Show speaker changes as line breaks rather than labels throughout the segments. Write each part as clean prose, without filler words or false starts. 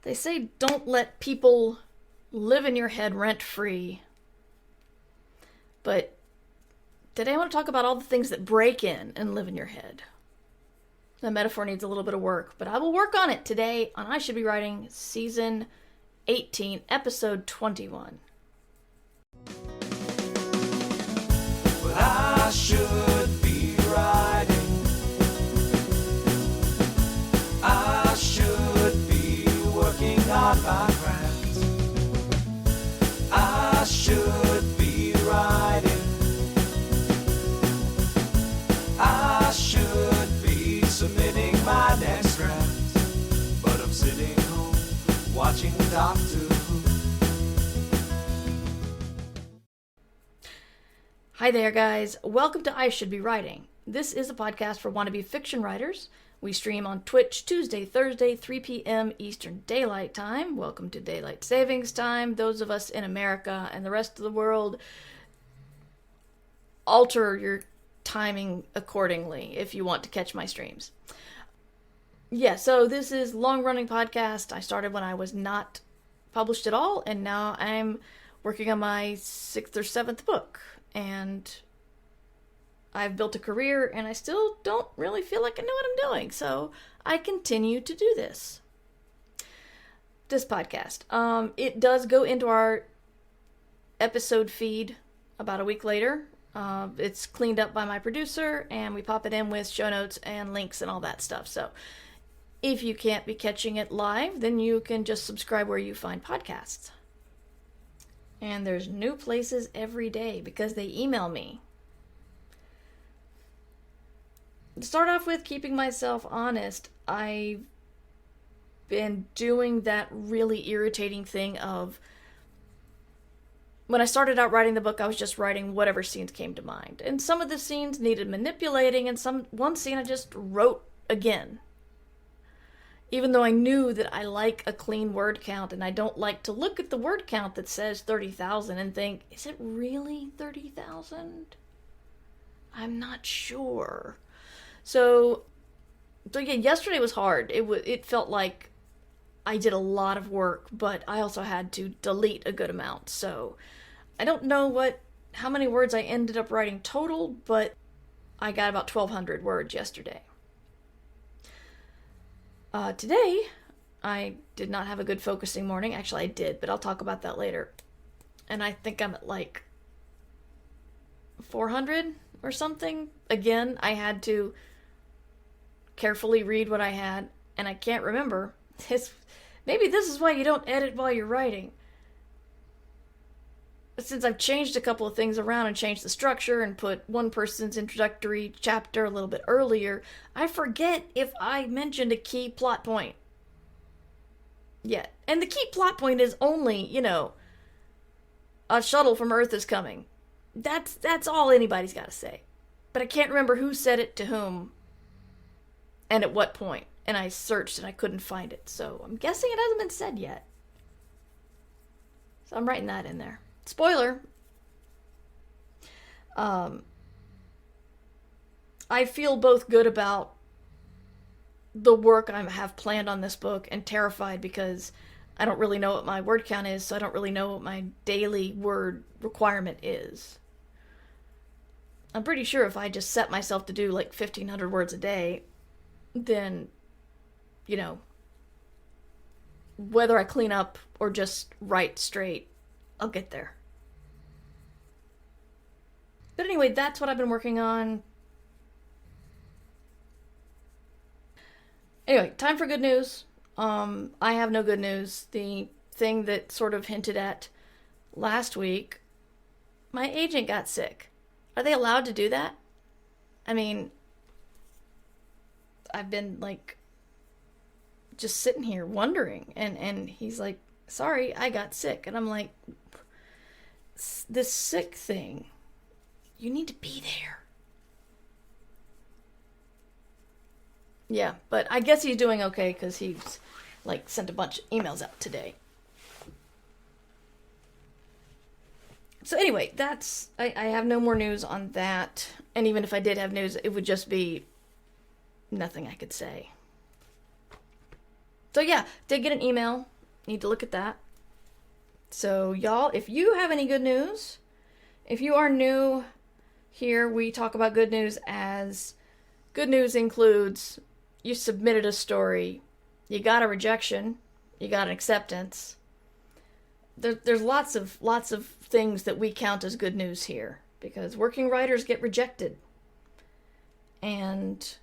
They say don't let people live in your head rent-free. But today I want to talk about all the things that break in and live in your head. The metaphor needs a little bit of work, but I will work on it today on I Should Be Writing Season 18, Episode 21.
But I should be writing. I should be working on my craft. I should be writing. I should be submitting my next draft. But I'm sitting home watching Doctor Who.
Hi there, guys. Welcome to I Should Be Writing. This is a podcast for wannabe fiction writers. We stream on Twitch Tuesday, Thursday, 3 p.m. Eastern Daylight Time. Welcome to Daylight Savings Time. Those of us in America and the rest of the world, alter your timing accordingly if you want to catch my streams. Yeah, so this is long-running podcast. I started when I was not published at all, and now I'm working on my 6th or 7th book. And I've built a career, and I still don't really feel like I know what I'm doing. So I continue to do this podcast. It does go into our episode feed about a week later. It's cleaned up by my producer, and we pop it in with show notes and links and all that stuff. So if you can't be catching it live, then you can just subscribe where you find podcasts. And there's new places every day because they email me. To start off with, keeping myself honest, I've been doing that really irritating thing of, when I started out writing the book, I was just writing whatever scenes came to mind. And some of the scenes needed manipulating, and one scene I just wrote again. Even though I knew that I like a clean word count, and I don't like to look at the word count that says 30,000 and think, is it really 30,000? I'm not sure. So yeah, yesterday was hard. It felt like I did a lot of work, but I also had to delete a good amount. So I don't know how many words I ended up writing total, but I got about 1,200 words yesterday. Today, I did not have a good focusing morning. Actually, I did, but I'll talk about that later. And I think I'm at like 400 or something. Again, I had to carefully read what I had, and I can't remember. Maybe this is why you don't edit while you're writing. Since I've changed a couple of things around and changed the structure and put one person's introductory chapter a little bit earlier, I forget if I mentioned a key plot point yet. And the key plot point is only, a shuttle from Earth is coming. That's all anybody's got to say. But I can't remember who said it to whom and at what point. And I searched and I couldn't find it. So I'm guessing it hasn't been said yet. So I'm writing that in there. Spoiler. I feel both good about the work I have planned on this book and terrified because I don't really know what my word count is, so I don't really know what my daily word requirement is. I'm pretty sure if I just set myself to do like 1,500 words a day, then, whether I clean up or just write straight, I'll get there. But anyway, that's what I've been working on. Anyway, time for good news. I have no good news. The thing that sort of hinted at last week, my agent got sick. Are they allowed to do that? I mean, I've been just sitting here wondering, and he's like, sorry, I got sick. And I'm like, this sick thing, you need to be there. Yeah, but I guess he's doing okay because he's sent a bunch of emails out today. So anyway, I have no more news on that. And even if I did have news, it would just be nothing I could say. So yeah, did get an email. Need to look at that. So y'all, if you have any good news, if you are new here, we talk about good news as good news includes you submitted a story, you got a rejection, you got an acceptance. There's lots of things that we count as good news here because working writers get rejected. And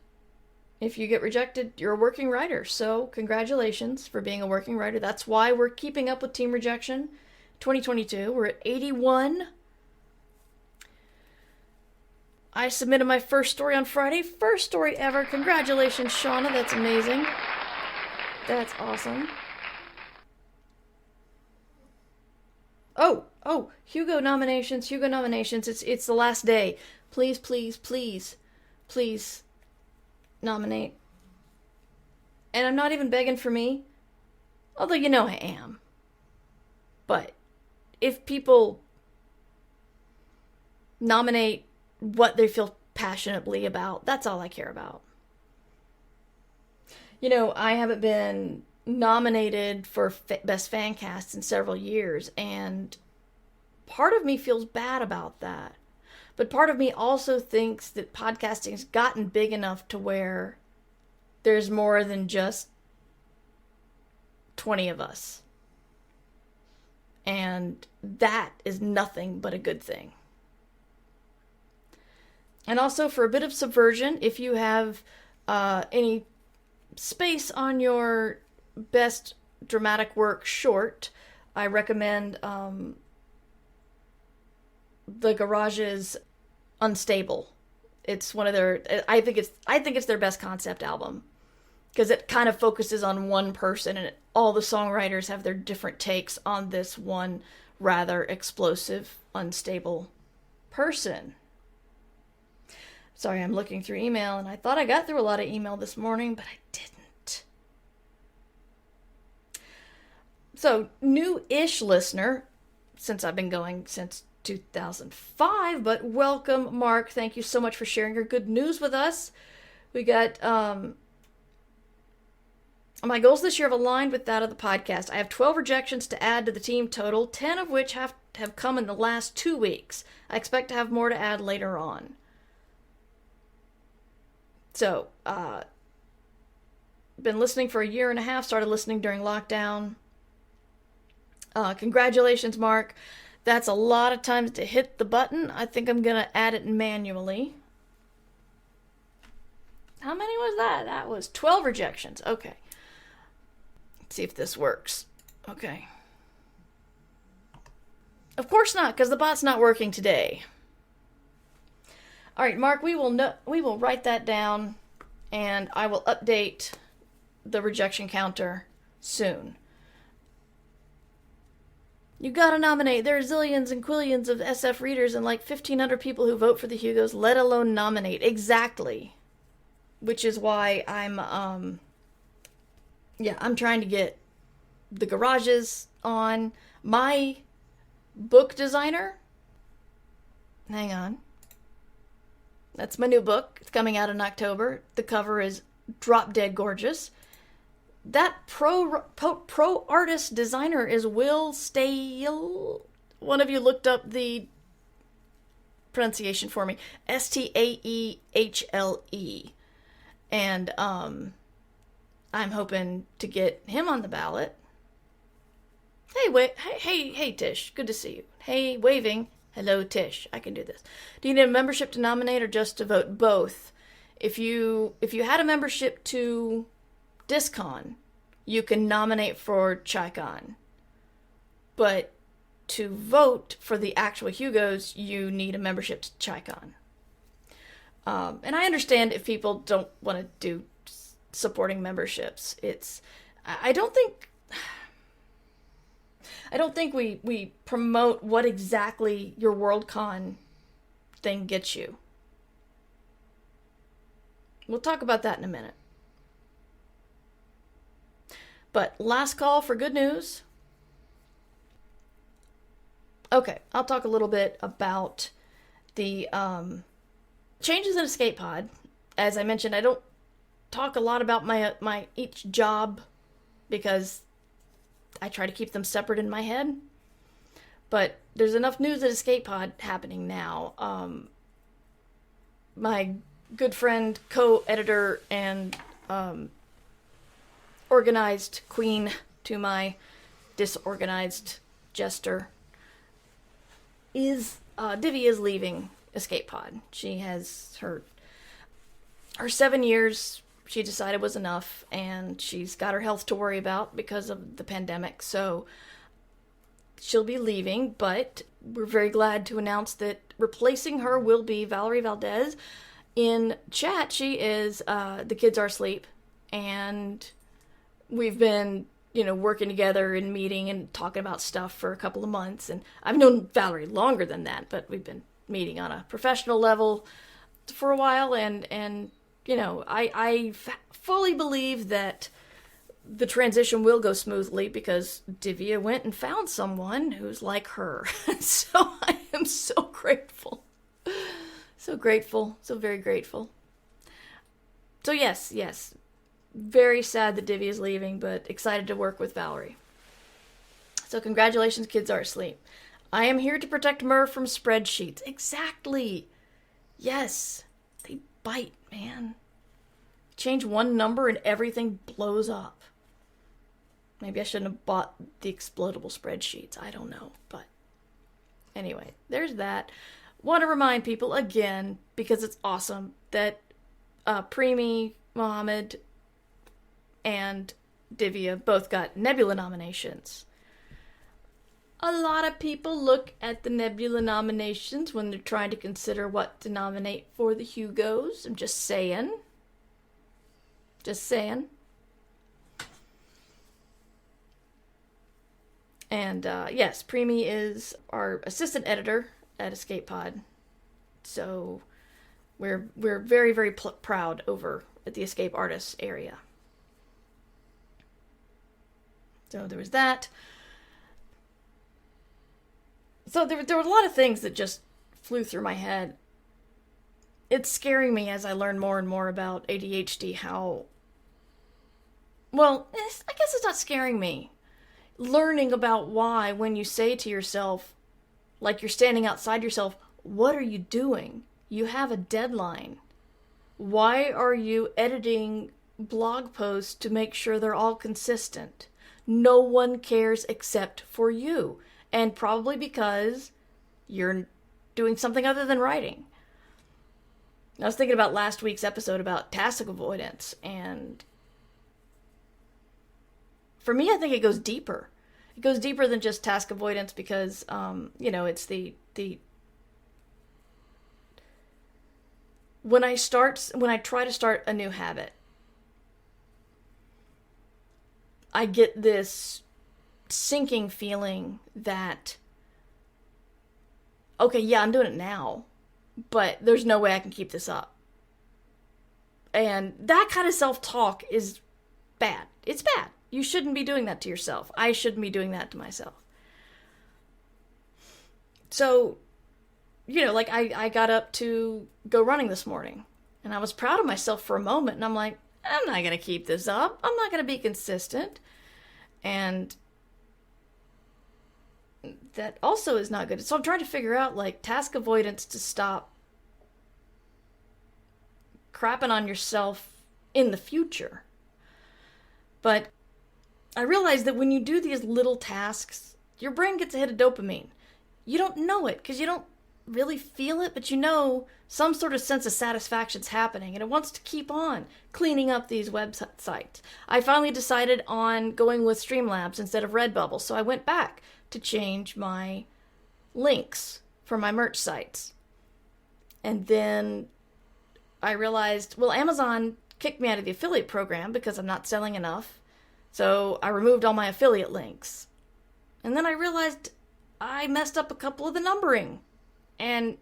if you get rejected, you're a working writer. So congratulations for being a working writer. That's why we're keeping up with Team Rejection 2022. We're at 81. I submitted my first story on Friday. First story ever. Congratulations, Shauna. That's amazing. That's awesome. Oh, Hugo nominations. It's the last day. Please nominate. And I'm not even begging for me, although you know I am. But if people nominate what they feel passionately about, that's all I care about. You know, I haven't been nominated for Best Fan Cast in several years, and part of me feels bad about that. But part of me also thinks that podcasting's gotten big enough to where there's more than just 20 of us. And that is nothing but a good thing. And also, for a bit of subversion, if you have any space on your best dramatic work short, I recommend The Garage's Unstable. It's one of their, I think it's their best concept album because it kind of focuses on one person, and all the songwriters have their different takes on this one rather explosive, unstable person. Sorry, I'm looking through email, and I thought I got through a lot of email this morning, but I didn't. So, new-ish listener, since I've been going since 2005, but welcome, Mark. Thank you so much for sharing your good news with us. We got, my goals this year have aligned with that of the podcast. I have 12 rejections to add to the team total, 10 of which have come in the last 2 weeks. I expect to have more to add later on. So, been listening for a year and a half, started listening during lockdown. Congratulations, Mark. That's a lot of times to hit the button. I think I'm going to add it manually. How many was that? That was 12 rejections. Okay. Let's see if this works. Okay. Of course not, because the bot's not working today. All right, Mark, we will write that down, and I will update the rejection counter soon. You gotta nominate. There are zillions and quillions of SF readers and like 1,500 people who vote for the Hugos, let alone nominate. Exactly. Which is why I'm trying to get the Garages on. My book designer, hang on. That's my new book. It's coming out in October. The cover is drop dead gorgeous. That pro artist designer is Will Stahle. One of you looked up the pronunciation for me. Staehle. And I'm hoping to get him on the ballot. Hey, Tish. Good to see you. Hey, waving. Hello, Tish. I can do this. Do you need a membership to nominate or just to vote? Both. If you had a membership to Discon, you can nominate for ChiCon. But to vote for the actual Hugos, you need a membership to ChiCon. And I understand if people don't want to do supporting memberships. I don't think we promote what exactly your Worldcon thing gets you. We'll talk about that in a minute. But last call for good news. Okay, I'll talk a little bit about the changes in Escape Pod. As I mentioned, I don't talk a lot about my each job because I try to keep them separate in my head. But there's enough news at Escape Pod happening now. My good friend, co-editor, and organized queen to my disorganized jester is Divvy is leaving Escape Pod. She has her 7 years. She decided was enough, and she's got her health to worry about because of the pandemic. So she'll be leaving, but we're very glad to announce that replacing her will be Valerie Valdez. In chat, she is The Kids Are Asleep, and we've been, working together and meeting and talking about stuff for a couple of months. And I've known Valerie longer than that, but we've been meeting on a professional level for a while, and I fully believe that the transition will go smoothly because Divya went and found someone who's like her. So I am so grateful. So grateful. So very grateful. So yes. Very sad that Divya is leaving, but excited to work with Valerie. So congratulations, Kids Are Asleep. I am here to protect Mur from spreadsheets. Exactly. Yes. They bite, man. Change one number and everything blows up. Maybe I shouldn't have bought the explodable spreadsheets. I don't know. But anyway, there's that. Want to remind people again, because it's awesome, that Preemi, Mohammed, and Divya both got Nebula nominations. A lot of people look at the Nebula nominations when they're trying to consider what to nominate for the Hugos. I'm just saying. Just saying. And yes, Preemi is our assistant editor at Escape Pod. So we're very, very proud over at the Escape Artists area. So there was that. So there were a lot of things that just flew through my head. It's scaring me as I learn more and more about ADHD how... Well, I guess it's not scaring me. Learning about why when you say to yourself, like you're standing outside yourself, what are you doing? You have a deadline. Why are you editing blog posts to make sure they're all consistent? No one cares except for you. And probably because you're doing something other than writing. I was thinking about last week's episode about task avoidance, and for me, I think it goes deeper. It goes deeper than just task avoidance because, it's the when I try to start a new habit, I get this sinking feeling that, okay, yeah, I'm doing it now, but there's no way I can keep this up. And that kind of self-talk is bad. It's bad. You shouldn't be doing that to yourself. I shouldn't be doing that to myself. So, I got up to go running this morning, and I was proud of myself for a moment, and I'm like, I'm not going to keep this up. I'm not going to be consistent. And that also is not good. So I'm trying to figure out, task avoidance to stop crapping on yourself in the future. But I realized that when you do these little tasks, your brain gets a hit of dopamine. You don't know it because you don't really feel it, but you know some sort of sense of satisfaction's happening, and it wants to keep on cleaning up these websites. I finally decided on going with Streamlabs instead of Redbubble, so I went back to change my links for my merch sites. And then I realized, well, Amazon kicked me out of the affiliate program because I'm not selling enough. So I removed all my affiliate links. And then I realized I messed up a couple of the numbering. And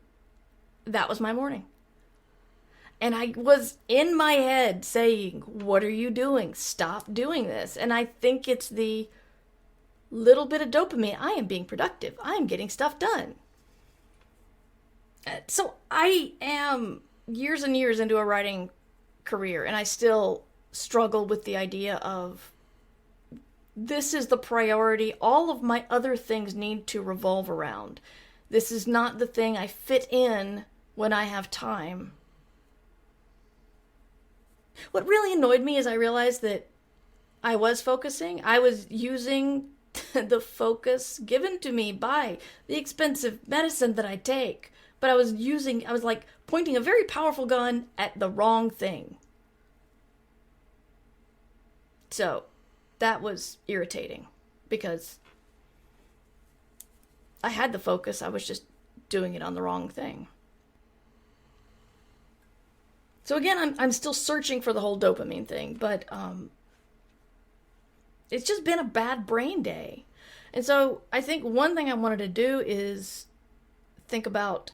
that was my morning. And I was in my head saying, what are you doing? Stop doing this. And I think it's the little bit of dopamine. I am being productive. I am getting stuff done. So I am years and years into a writing career, and I still struggle with the idea of this is the priority. All of my other things need to revolve around. This is not the thing I fit in when I have time. What really annoyed me is I realized that I was focusing. I was using the focus given to me by the expensive medicine that I take. But I was like pointing a very powerful gun at the wrong thing. So that was irritating because I had the focus. I was just doing it on the wrong thing. So again, I'm still searching for the whole dopamine thing, but it's just been a bad brain day. And so I think one thing I wanted to do is think about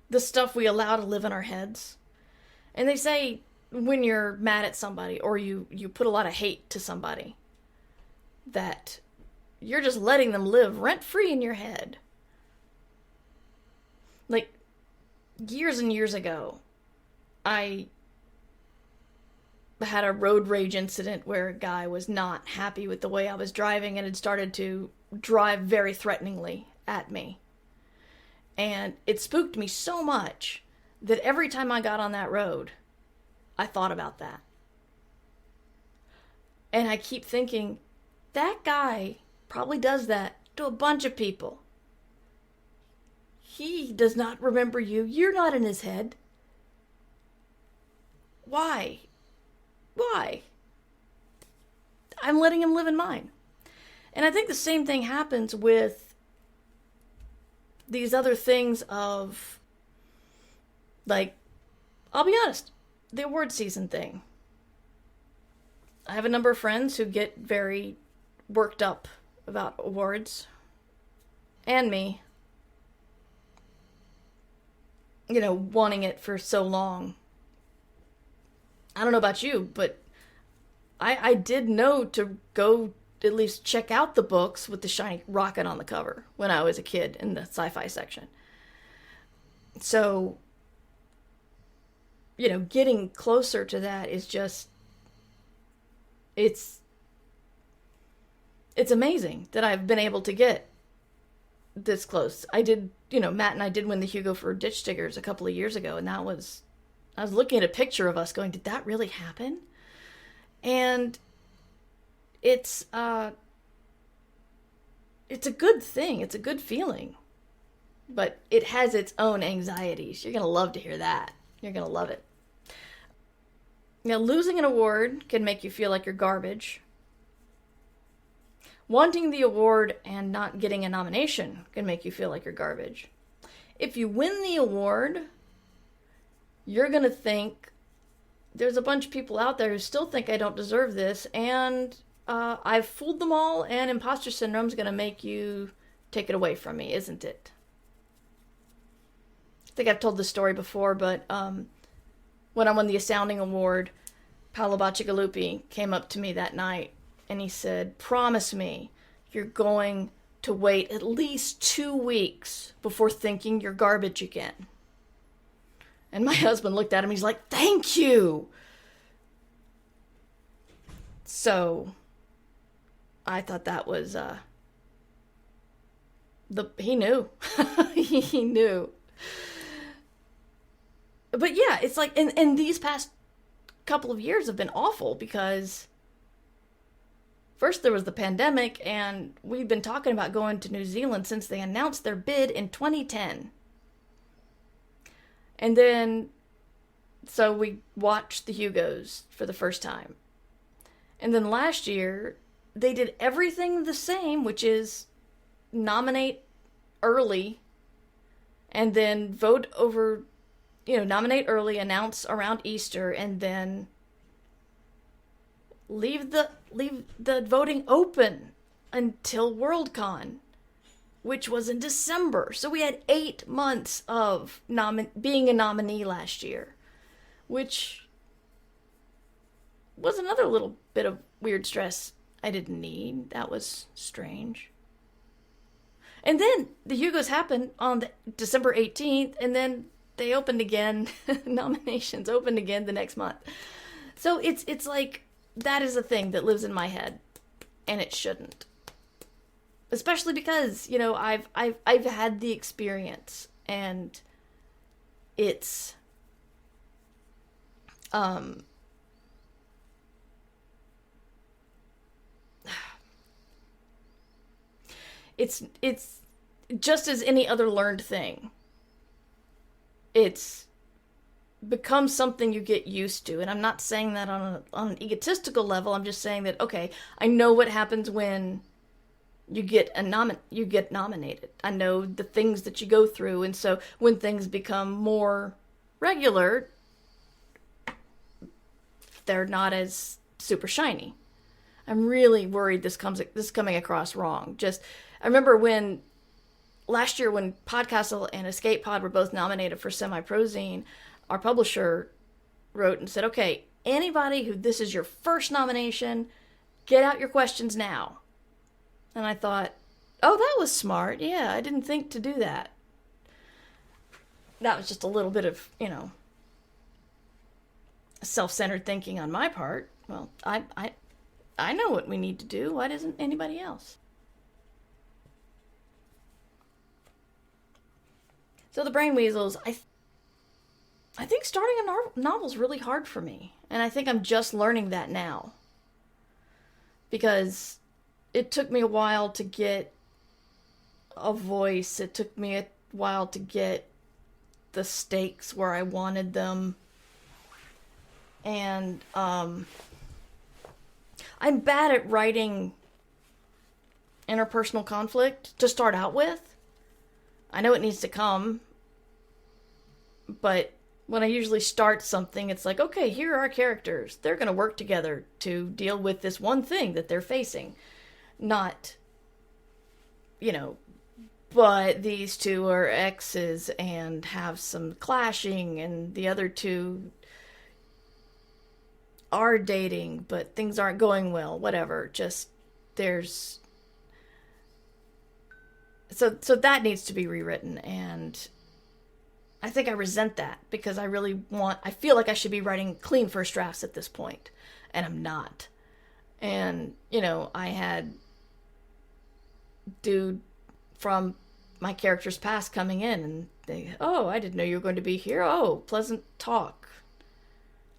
the stuff we allow to live in our heads. And they say when you're mad at somebody or you put a lot of hate to somebody, that you're just letting them live rent-free in your head. Like, years and years ago, I had a road rage incident where a guy was not happy with the way I was driving and had started to drive very threateningly at me. And it spooked me so much that every time I got on that road, I thought about that. And I keep thinking, that guy probably does that to a bunch of people. He does not remember you. You're not in his head. Why? Why? I'm letting him live in mine. And I think the same thing happens with these other things of, like, I'll be honest, the award season thing. I have a number of friends who get very worked up about awards. And me. You know, wanting it for so long. I don't know about you, but I did know to go at least check out the books with the shiny rocket on the cover when I was a kid in the sci-fi section. So, you know, getting closer to that is just, it's amazing that I've been able to get this close. I did, you know, Matt and I did win the Hugo for Ditch Diggers a couple of years ago, and I was looking at a picture of us going, did that really happen? And it's a good thing. It's a good feeling. But it has its own anxieties. You're going to love to hear that. You're going to love it. Now, losing an award can make you feel like you're garbage. Wanting the award and not getting a nomination can make you feel like you're garbage. If you win the award, you're going to think, there's a bunch of people out there who still think I don't deserve this, and I've fooled them all, and imposter syndrome is going to make you take it away from me, isn't it? I think I've told this story before, but when I won the Astounding Award, Paolo Bacigalupi came up to me that night, and he said, promise me you're going to wait at least 2 weeks before thinking you're garbage again. And my husband looked at him, he's like, thank you! So, I thought that was, he knew. He knew. But yeah, it's like, and these past couple of years have been awful because first there was the pandemic, and we've been talking about going to New Zealand since they announced their bid in 2010. And then, so we watched the Hugos for the first time. And then last year, they did everything the same, which is nominate early, and then vote over, nominate early, announce around Easter, and then leave the voting open until Worldcon, which was in December. So we had 8 months of being a nominee last year, which was another little bit of weird stress I didn't need. That was strange. And then the Hugos happened on December 18th, and then they opened again. Nominations opened again the next month. So it's like, that is a thing that lives in my head. and it shouldn't. Especially because, you know, I've had the experience, and it's it's just as any other learned thing. It's becomes something you get used to. And I'm not saying that on an egotistical level. I'm just saying that, okay, I know what happens when you get nominated. I know the things that you go through. And so when things become more regular, they're not as super shiny. I'm really worried this is coming across wrong. I remember when last year when Podcastle and Escape Pod were both nominated for Semi-Prozine, our publisher wrote and said, okay, anybody who this is your first nomination, get out your questions now. And I thought, oh, that was smart. Yeah, I didn't think to do that. That was just a little bit of, you know, self-centered thinking on my part. Well, I know what we need to do. Why doesn't anybody else? So the Brain Weasels, I think starting a novel is really hard for me. And I think I'm just learning that now. Because it took me a while to get a voice. It took me a while to get the stakes where I wanted them. And I'm bad at writing interpersonal conflict to start out with. I know it needs to come. But when I usually start something, it's like, okay, here are our characters. They're going to work together to deal with this one thing that they're facing. Not, you know, but these two are exes and have some clashing, and the other two are dating, but things aren't going well, whatever. Just, there's... So that needs to be rewritten, and I think I resent that because I feel like I should be writing clean first drafts at this point, and I'm not. And, you know, I had dude from my character's past coming in, and they, oh, I didn't know you were going to be here. Oh, pleasant talk.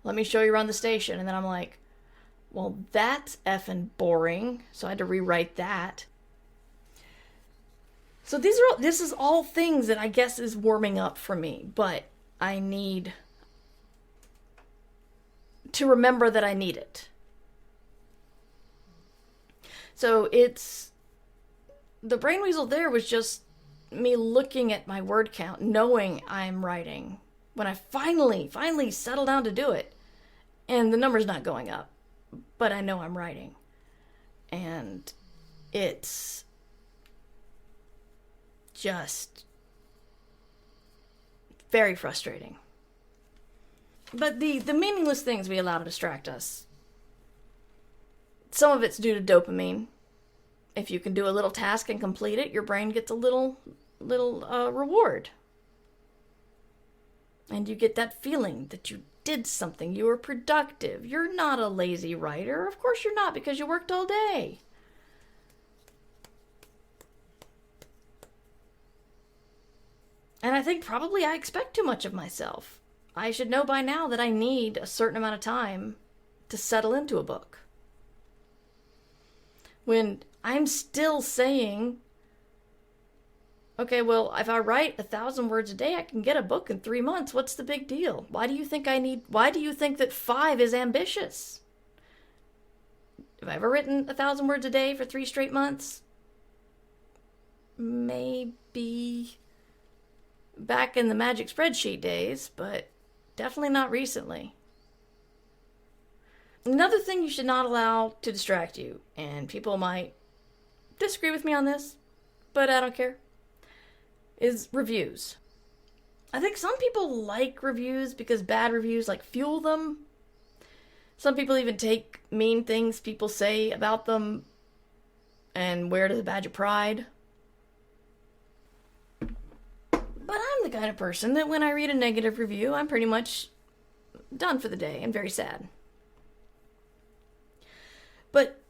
Let me show you around the station. And then I'm like, well, that's effing boring. So I had to rewrite that. So this is all things that I guess is warming up for me, but I need to remember that I need it. So the Brain Weasel there was just me looking at my word count, knowing I'm writing. When I finally settle down to do it, and the number's not going up, but I know I'm writing. And it's just very frustrating. But the meaningless things we allow to distract us, some of it's due to dopamine. If you can do a little task and complete it, your brain gets a little reward. And you get that feeling that you did something, you were productive. You're not a lazy writer. Of course you're not, because you worked all day. And I think probably I expect too much of myself. I should know by now that I need a certain amount of time to settle into a book. When I'm still saying, okay, well, if I write 1,000 words a day, I can get a book in 3 months. What's the big deal? Why do you think that 5 is ambitious? Have I ever written 1,000 words a day for 3 straight months? Maybe back in the magic spreadsheet days, but definitely not recently. Another thing you should not allow to distract you, and people might disagree with me on this, but I don't care, is reviews. I think some people like reviews because bad reviews fuel them. Some people even take mean things people say about them and wear it as a badge of pride. But I'm the kind of person that when I read a negative review, I'm pretty much done for the day and very sad. But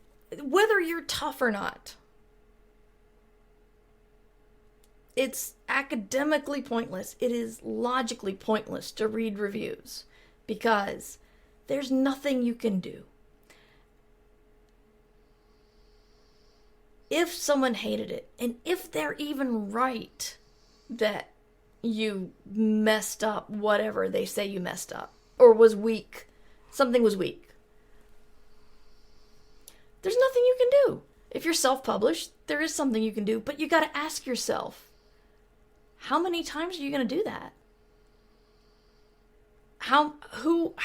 whether you're tough or not, it's academically pointless. It is logically pointless to read reviews because there's nothing you can do. If someone hated it, and if they're even right that you messed up whatever they say you messed up, or was weak, something was weak, there's nothing you can do. If you're self-published, there is something you can do, but you gotta ask yourself, how many times are you gonna do that? How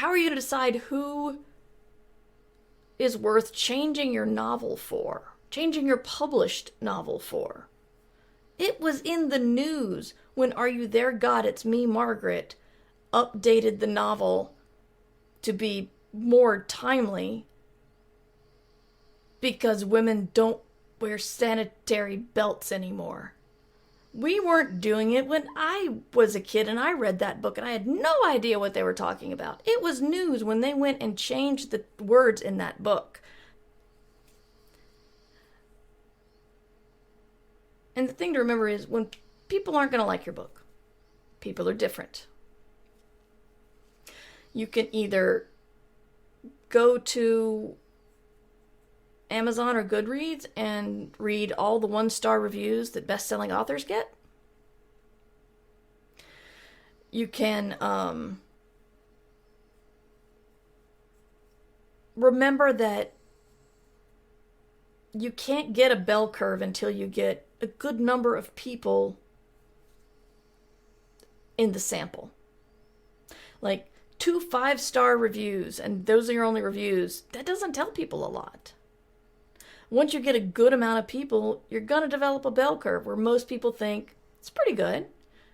are you gonna decide who is worth changing your novel for? Changing your published novel for? It was in the news when Are You There, God? It's Me, Margaret updated the novel to be more timely because women don't wear sanitary belts anymore. We weren't doing it when I was a kid and I read that book and I had no idea what they were talking about. It was news when they went and changed the words in that book. And the thing to remember is when people aren't going to like your book, people are different. You can either go to Amazon or Goodreads and read all the 1-star reviews that best-selling authors get. You can remember that you can't get a bell curve until you get a good number of people in the sample. Like 2 5-star reviews, and those are your only reviews, that doesn't tell people a lot. Once you get a good amount of people, you're going to develop a bell curve where most people think it's pretty good.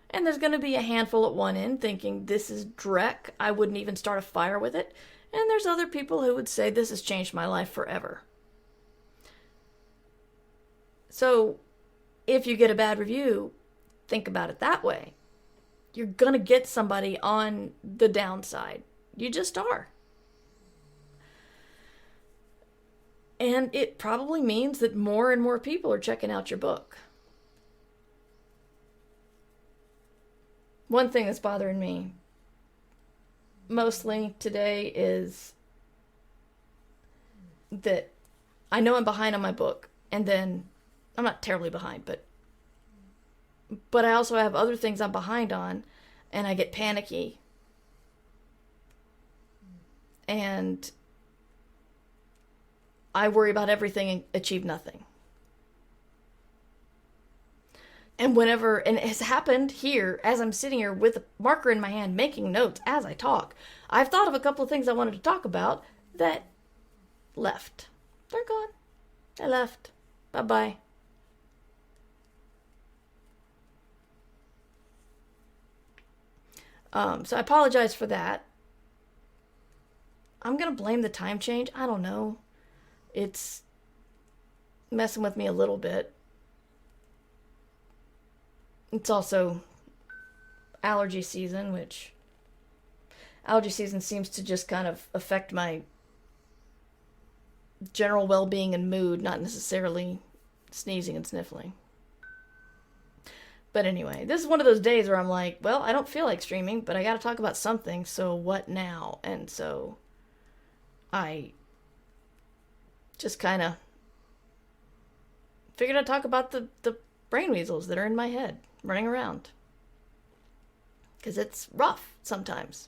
And there's going to be a handful at one end thinking this is dreck, I wouldn't even start a fire with it. And there's other people who would say this has changed my life forever. So if you get a bad review, think about it that way. You're going to get somebody on the downside. You just are. And it probably means that more and more people are checking out your book. One thing that's bothering me mostly today is that I know I'm behind on my book, and then I'm not terribly behind, but I also have other things I'm behind on, and I get panicky. And I worry about everything and achieve nothing. And it has happened here as I'm sitting here with a marker in my hand making notes as I talk. I've thought of a couple of things I wanted to talk about that left. They're gone. They left. Bye-bye. So I apologize for that. I'm going to blame the time change. I don't know. It's messing with me a little bit. It's also allergy season, which allergy season seems to just kind of affect my general well-being and mood, not necessarily sneezing and sniffling. But anyway, this is one of those days where I'm like, well, I don't feel like streaming, but I got to talk about something, so what now? And so I just kind of figured I'd talk about the brain weasels that are in my head, running around. Because it's rough sometimes.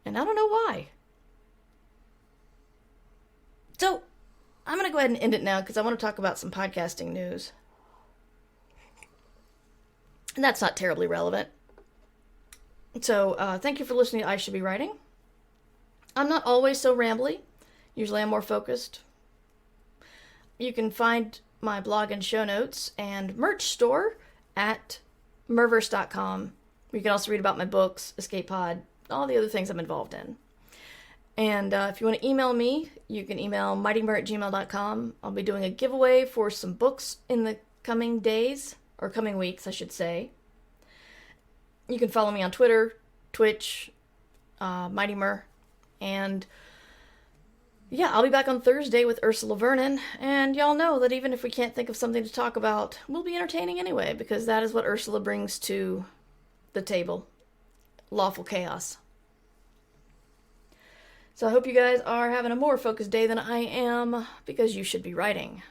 And I don't know why. So, I'm going to go ahead and end it now because I want to talk about some podcasting news. And that's not terribly relevant. So, thank you for listening to I Should Be Writing. I'm not always so rambly. Usually I'm more focused. You can find my blog and show notes and merch store at merverse.com. You can also read about my books, Escape Pod, all the other things I'm involved in. And if you want to email me, you can email mightymer@gmail.com. I'll be doing a giveaway for some books in the coming days, or coming weeks, I should say. You can follow me on Twitter, Twitch, Mighty Mer, and Yeah, I'll be back on Thursday with Ursula Vernon, and y'all know that even if we can't think of something to talk about, we'll be entertaining anyway, because that is what Ursula brings to the table. Lawful chaos. So I hope you guys are having a more focused day than I am, because you should be writing.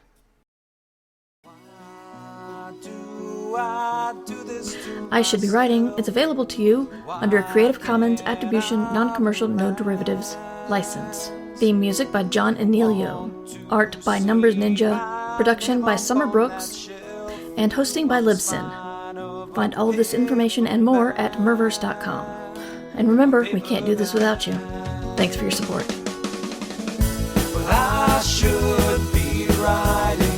I Should Be Writing is available to you under a Creative Commons Attribution Non-Commercial No Derivatives license. Theme music by John Emilio. Art by Numbers Ninja. Production by Summer Brooks. And hosting by Libsyn. Find all of this information and more at merverse.com. And remember, we can't do this without you. Thanks for your support.
But I should be writing.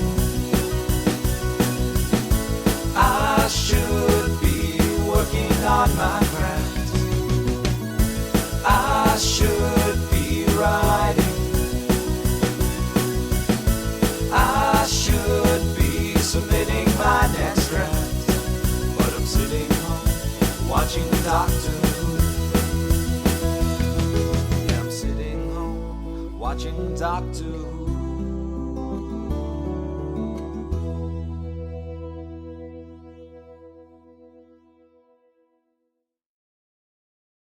I should be working on my craft. I should be writing. I should be submitting my next draft. But I'm sitting home watching Doctor Who. Yeah, I'm sitting home watching Doctor Who.